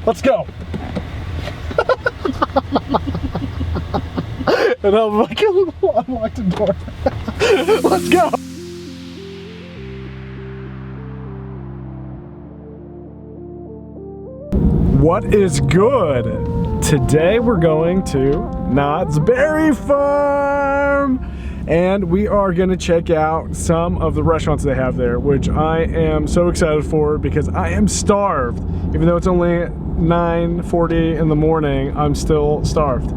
Let's go. And I'm like a little unlocked door. Let's go. What is good? Today we're going to Knott's Berry Farm. And we are gonna check out some of the restaurants they have there, which I am so excited for because I am starved. Even though it's only 9:40 in the morning, I'm still starved.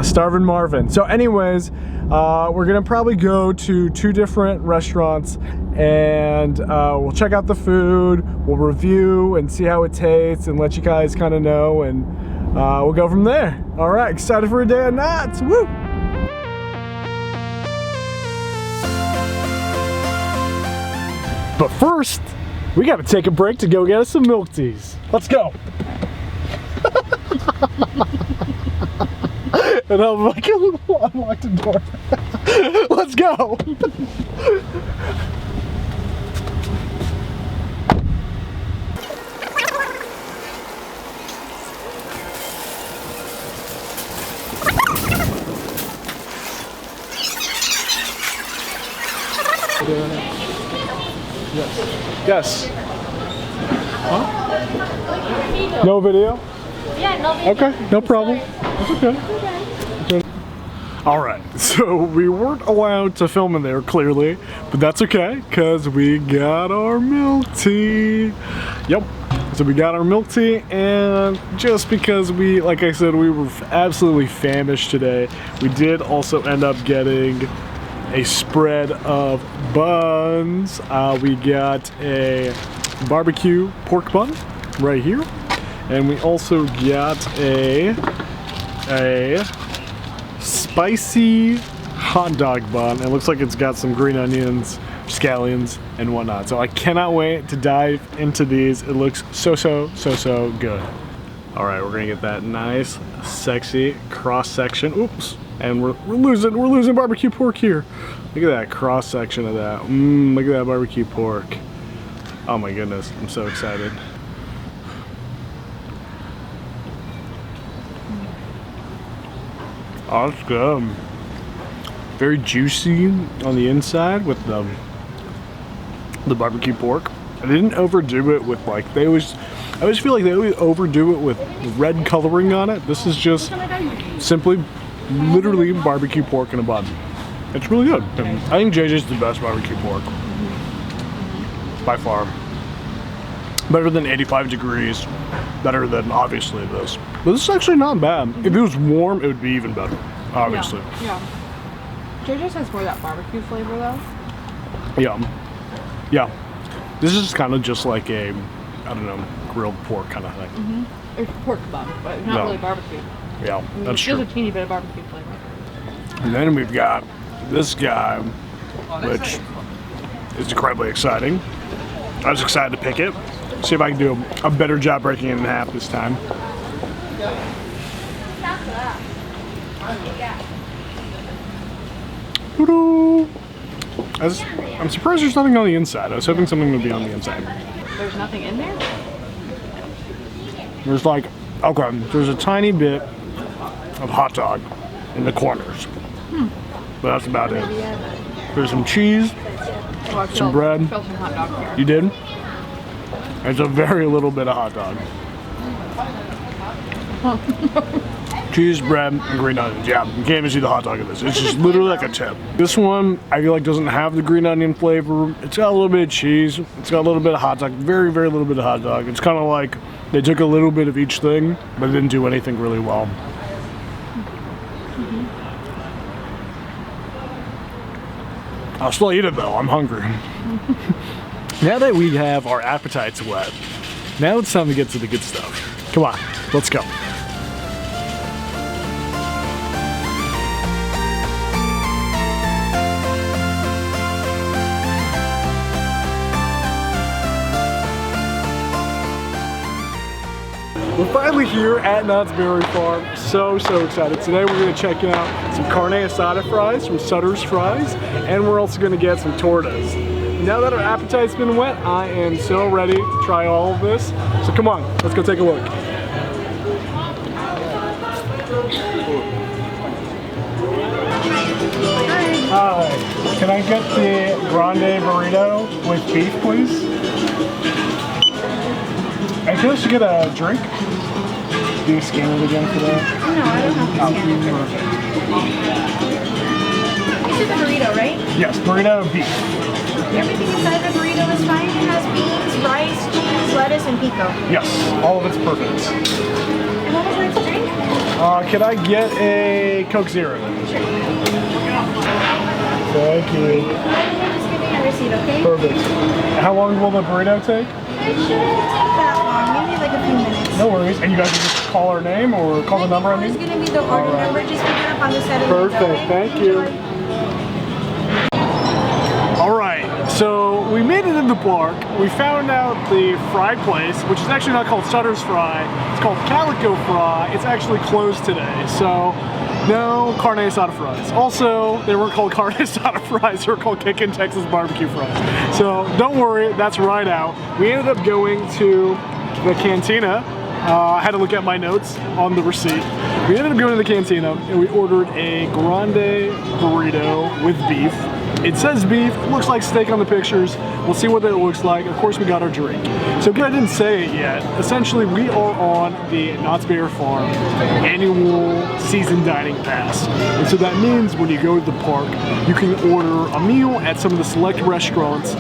Starvin' Marvin. So anyways, we're gonna probably go to 2 different restaurants and we'll check out the food, we'll review and see how it tastes and let you guys kind of know, and we'll go from there. All right, excited for a day at Knott's, woo! But first, we gotta take a break to go get us some milk teas. Let's go. And I'm like a little unlocked door. Let's go. Yes. Huh? No video? Yeah, no video. Okay, no problem. That's okay. All right, so we weren't allowed to film in there clearly, but that's okay because we got our milk tea. Yep. So we got our milk tea, and just because we, like I said, we were absolutely famished today, we did also end up getting a spread of buns. We got a barbecue pork bun right here, and we also got a spicy hot dog bun. It looks like it's got some green onions, scallions, and whatnot. So I cannot wait to dive into these. It looks so good. All right, we're gonna get that nice, sexy cross section. Oops. And we're losing barbecue pork here. Look at that cross section of that. Look at that barbecue pork. Oh my goodness, I'm so excited. Oh, that's good. Very juicy on the inside with the barbecue pork. I didn't overdo it with like, I always feel like they always overdo it with red coloring on it. This is just simply literally barbecue pork in a bun. It's really good. And I think JJ's the best barbecue pork. By far. Better than 85 degrees. Better than obviously this. But this is actually not bad. If it was warm, it would be even better. Obviously. Yeah. JJ's has more of that barbecue flavor though. Yeah. Yeah. This is kind of just like a, I don't know, grilled pork kind of thing. It's pork bun, but not really barbecue. Yeah, I mean, that's true. There's a teeny bit of barbecue flavor. And then we've got this guy, which is incredibly exciting. I was excited to pick it. See if I can do a better job breaking it in half this time. I'm surprised there's nothing on the inside. I was hoping something would be on the inside. There's nothing in there? There's like, okay, there's a tiny bit of hot dog in the corners. But that's about it. There's some cheese, some bread. I felt some hot dog here. You did? There's a very little bit of hot dog. Cheese, bread, and green onions. Yeah, you can't even see the hot dog in this. It's just literally like a tip. This one, I feel like doesn't have the green onion flavor. It's got a little bit of cheese. It's got a little bit of hot dog. Very, very little bit of hot dog. It's kind of like they took a little bit of each thing, but didn't do anything really well. I'll still eat it though, I'm hungry. Now that we have our appetites wet, now it's time to get to the good stuff. Come on, let's go. We're finally here at Knott's Berry Farm. So excited. Today we're gonna check out some carne asada fries from Sutter's Fries, and we're also gonna get some tortas. Now that our appetite's been wet, I am so ready to try all of this. So come on, let's go take a look. Hi, can I get the Grande Burrito with beef, please? I feel I should get a drink. Do you scan it again for that? No, I don't have to scan it. Perfect. You said the burrito, right? Yes, burrito beef. Everything inside the burrito is fine. It has beans, rice, cheese, lettuce, and pico. Yes, all of it's perfect. And what would you like to drink? Can I get a Coke Zero? Sure. Thank you. Just give me a receipt, okay? Perfect. How long will the burrito take? It shouldn't take that long, maybe like a few minutes. No worries. And you guys can just call our name or call the number I It's need? going to be the order number. Just pick it up on the side of the window, Perfect. okay? Thank you. All right. So we made it in the park. We found out the fried place, which is actually not called Sutter's Fry. It's called Calico Fry. It's actually closed today. So no carne asada fries. Also, they weren't called carne asada fries. They were called Kickin' Texas barbecue fries. So don't worry, that's right out. We ended up going to the Cantina. I had to look at my notes on the receipt. We ended up going to the Cantina and we ordered a Grande Burrito with beef. It says beef, it looks like steak on the pictures. We'll see what that looks like. Of course, we got our drink. So I didn't say it yet. Essentially, we are on the Knott's Berry Farm annual season dining pass. And so that means when you go to the park, you can order a meal at some of the select restaurants.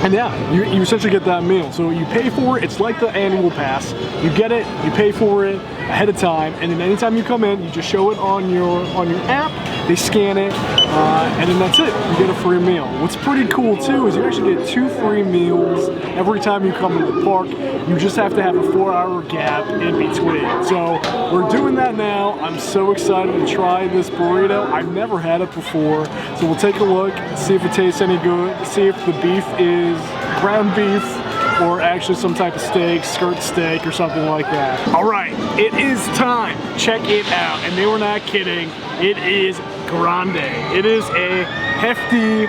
And yeah, you essentially get that meal. So you pay for it, it's like the annual pass. You get it, you pay for it ahead of time, and then anytime you come in, you just show it on your app, they scan it, and then that's it. You get a free meal. What's pretty cool too is you actually get 2 free meals every time you come to the park. You just have to have a 4-hour gap in between. So we're doing that now. I'm so excited to try this burrito. I've never had it before. So we'll take a look, see if it tastes any good, see if the beef is ground beef or actually some type of steak, skirt steak or something like that. All right, it is time. Check it out. And they were not kidding. It is Grande. It is a hefty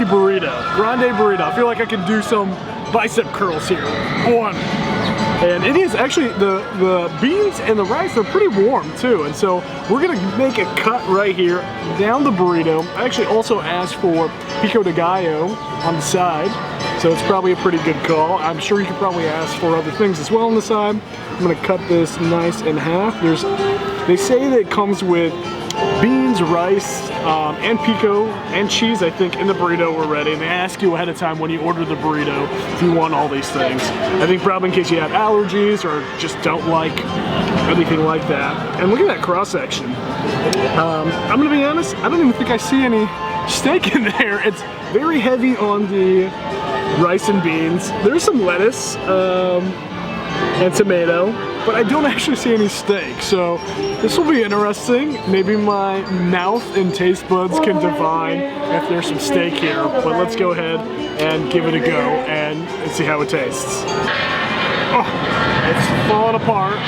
burrito. Grande burrito. I feel like I can do some bicep curls here. 1. And it is actually, the beans and the rice are pretty warm too. And so we're gonna make a cut right here down the burrito. I actually also asked for pico de gallo on the side. So it's probably a pretty good call. I'm sure you could probably ask for other things as well on the side. I'm gonna cut this nice in half. They say that it comes with beans, rice, and pico, and cheese, I think, in the burrito already. And they ask you ahead of time when you order the burrito if you want all these things. I think probably in case you have allergies or just don't like anything like that. And look at that cross section. I'm gonna be honest, I don't even think I see any steak in there. It's very heavy on the rice and beans. There's some lettuce and tomato, but I don't actually see any steak. So this will be interesting. Maybe my mouth and taste buds can divine if there's some steak here, but let's go ahead and give it a go and see how it tastes. Oh, it's falling apart.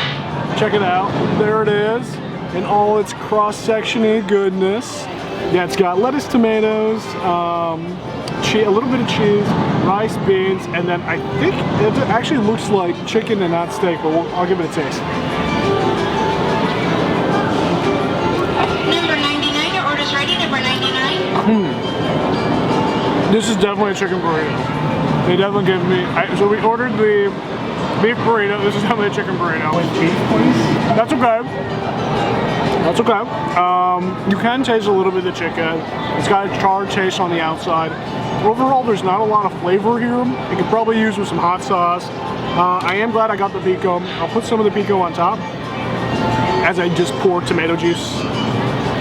Check it out. There it is in all its cross-sectiony goodness. Yeah, it's got lettuce, tomatoes, a little bit of cheese, rice, beans, and then I think it actually looks like chicken and not steak, but I'll give it a taste. Number 99, your order's ready, number 99. This is definitely a chicken burrito. They definitely gave me, so we ordered the beef burrito. This is definitely a chicken burrito. With beef, please? That's okay. That's okay. You can taste a little bit of the chicken. It's got a charred taste on the outside. Overall, there's not a lot of flavor here. You could probably use with some hot sauce. I am glad I got the pico. I'll put some of the pico on top as I just pour tomato juice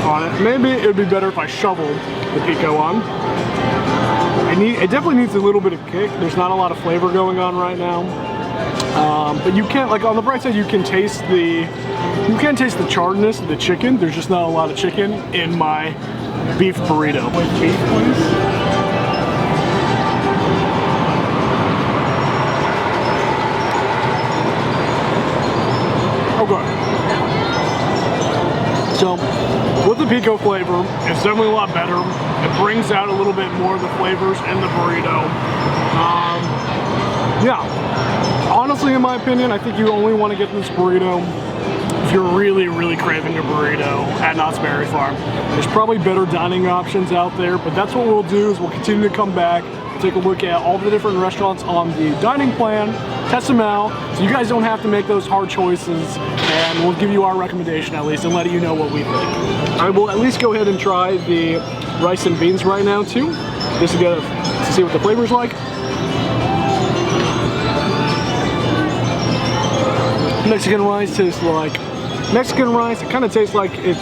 on it. Maybe it would be better if I shoveled the pico on. It definitely needs a little bit of kick. There's not a lot of flavor going on right now. But you can't, like on the bright side, you can taste the charredness of the chicken. There's just not a lot of chicken in my beef burrito. With beef, please? Okay. So, with the pico flavor, it's definitely a lot better. It brings out a little bit more of the flavors in the burrito. Yeah. Honestly, in my opinion, I think you only want to get this burrito if you're really craving a burrito at Knott's Berry Farm. There's probably better dining options out there, but that's what we'll do is we'll continue to come back, take a look at all the different restaurants on the dining plan, test them out, so you guys don't have to make those hard choices, and we'll give you our recommendation at least and let you know what we think. I will at least go ahead and try the rice and beans right now too, just to see what the flavor's like. Mexican rice tastes like Mexican rice. It kind of tastes like it's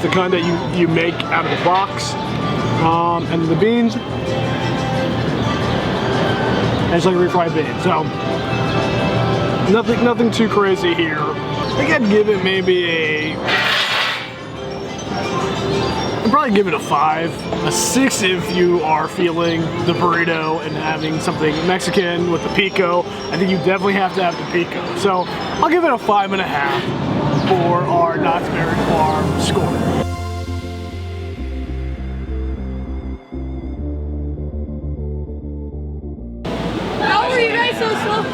the kind that you make out of the box. And the beans, it's like refried beans. So nothing too crazy here. I think I'd give it maybe I'd probably give it a 5, a 6 if you are feeling the burrito and having something Mexican with the pico. I think you definitely have to have the pico. So I'll give it a 5.5 for our Knott's Berry Farm score.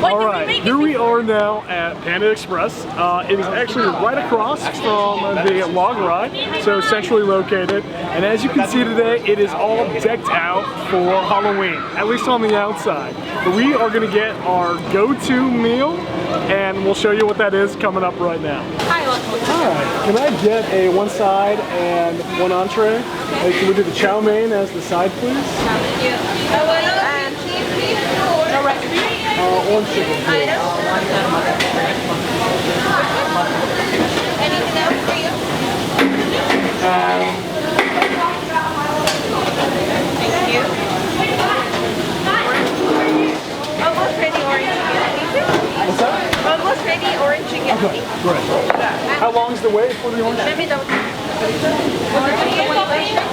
Alright, here we are now at Panda Express. It is actually right across from the log ride, so centrally located. And as you can see today, it is all decked out for Halloween, at least on the outside. But we are going to get our go-to meal, and we'll show you what that is coming up right now. Alright, can I get a one side and one entree? Okay. Can we do the chow mein as the side, please? No recipe? Orange chicken. Anything else for you? Thank you. Almost ready orange chicken. What's that? Almost ready orange chicken. Okay, great. How long is the wait for the orange chicken? Let me double check.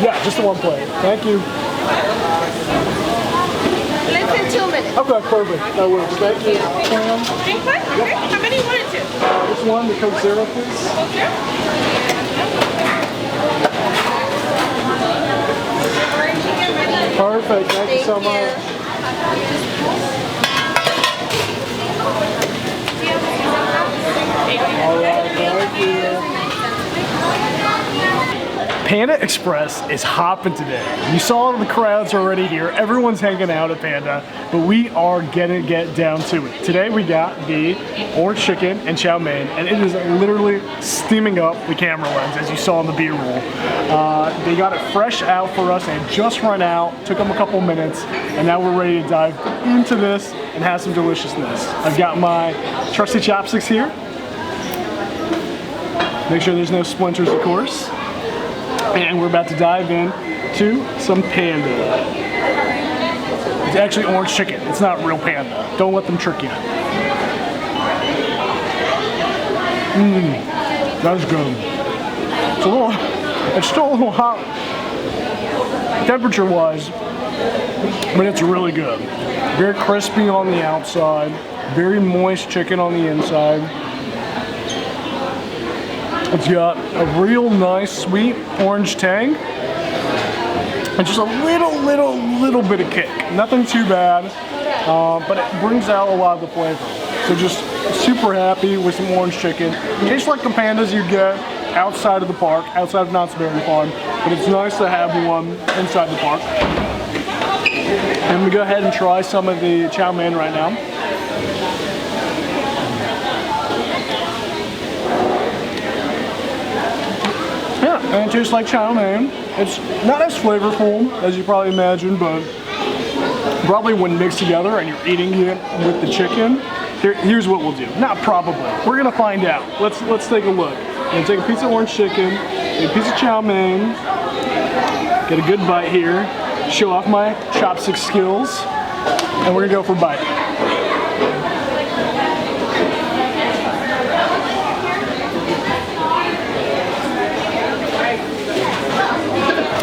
Yeah, just the one plate. Thank you. Less than 2 minutes. Okay, perfect. That works. Thank you. Drink one? Okay. How many you wanted to? This one, the Coke Zero, please. Coke Zero? Perfect. Thank you so much. All right, thank you. Panda Express is hopping today. You saw the crowds already here. Everyone's hanging out at Panda, but we are gonna get down to it. Today we got the orange chicken and chow mein, and it is literally steaming up the camera lens, as you saw in the B-roll. They got it fresh out for us and just run out. Took them a couple minutes, and now we're ready to dive into this and have some deliciousness. I've got my trusty chopsticks here. Make sure there's no splinters, of course. And we're about to dive in to some panda. It's actually orange chicken. It's not real panda. Don't let them trick you. That is good. It's still a little hot temperature-wise, but it's really good. Very crispy on the outside, very moist chicken on the inside. It's got a real nice sweet orange tang and just a little bit of kick. Nothing too bad, but it brings out a lot of the flavor. So just super happy with some orange chicken. It tastes like the pandas you get outside of the park, outside of Knott's Berry Farm, but it's nice to have one inside the park. And we go ahead and try some of the chow mein right now. Yeah, and it tastes like chow mein. It's not as flavorful as you probably imagine, but probably when mixed together and you're eating it with the chicken, here's what we'll do. Not probably. We're gonna find out. Let's take a look. I'm gonna take a piece of orange chicken, a piece of chow mein, get a good bite here, show off my chopstick skills, and we're gonna go for a bite.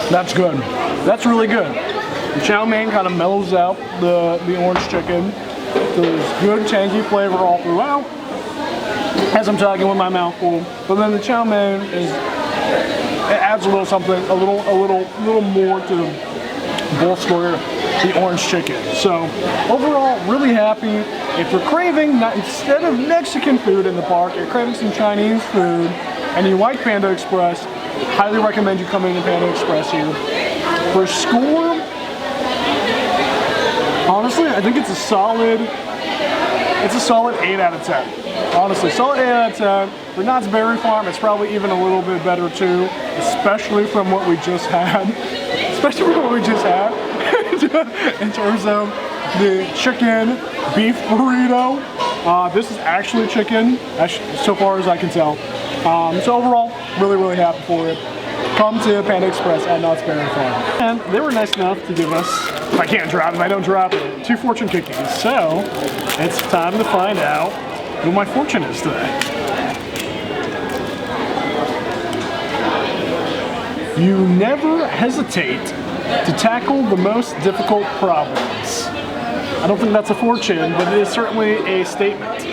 That's good. That's really good. The chow mein kind of mellows out the orange chicken. There's good tangy flavor all throughout as I'm talking with my mouth full. But then the chow mein it adds a little something, a little more to bolster the orange chicken. So overall, really happy. If you're craving, instead of Mexican food in the park, you're craving some Chinese food, and you like Panda Express, highly recommend you coming to Panda Express here. For a score, honestly, I think it's a solid 8 out of 10. Honestly, solid 8 out of 10. For Knott's Berry Farm, it's probably even a little bit better too, especially from what we just had. In terms of the chicken beef burrito. This is actually chicken, so far as I can tell. So overall, really happy for it. Come to Panda Express at Knott's Berry Farm. And they were nice enough to give us, if I can't drop them, I don't drop it, 2 fortune cookies. So it's time to find out who my fortune is today. You never hesitate to tackle the most difficult problems. I don't think that's a fortune, but it is certainly a statement.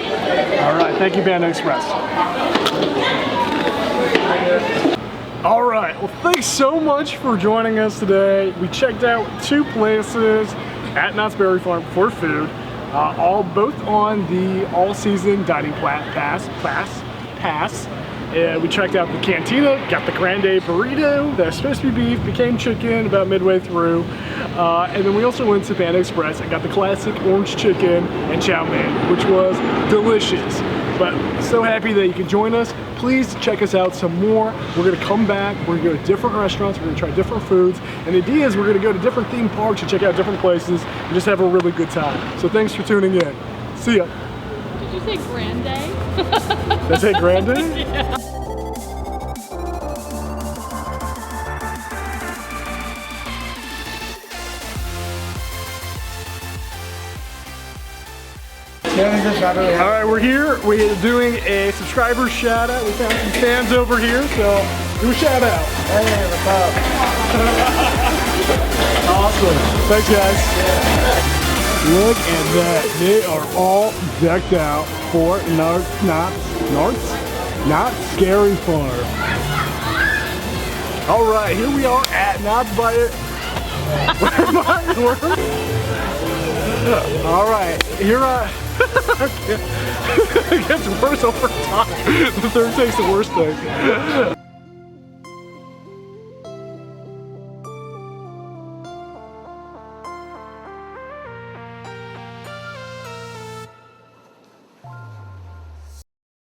All right, thank you, Panda Express. All right, well, thanks so much for joining us today. We checked out 2 places at Knott's Berry Farm for food, both on the all-season dining pass. We checked out the Cantina, got the Grande Burrito that was supposed to be beef, became chicken about midway through. And then we also went to Panda Express and got the classic orange chicken and chow mein, which was delicious. But so happy that you can join us. Please check us out some more. We're gonna come back, we're gonna go to different restaurants, we're gonna try different foods. And the idea is we're gonna go to different theme parks and check out different places and just have a really good time. So thanks for tuning in. See ya. Did you say Grande? Did I say Grande? Yeah. All right, we're here. We're doing a subscriber shout out. We found some fans over here, so do a shout out. Hey, what's up? Awesome. Thanks, guys. Look at that. They are all decked out for Knott's Scary Farm. All right, here we are at Knott's All right, here it gets worse over time. The third take's the worst thing.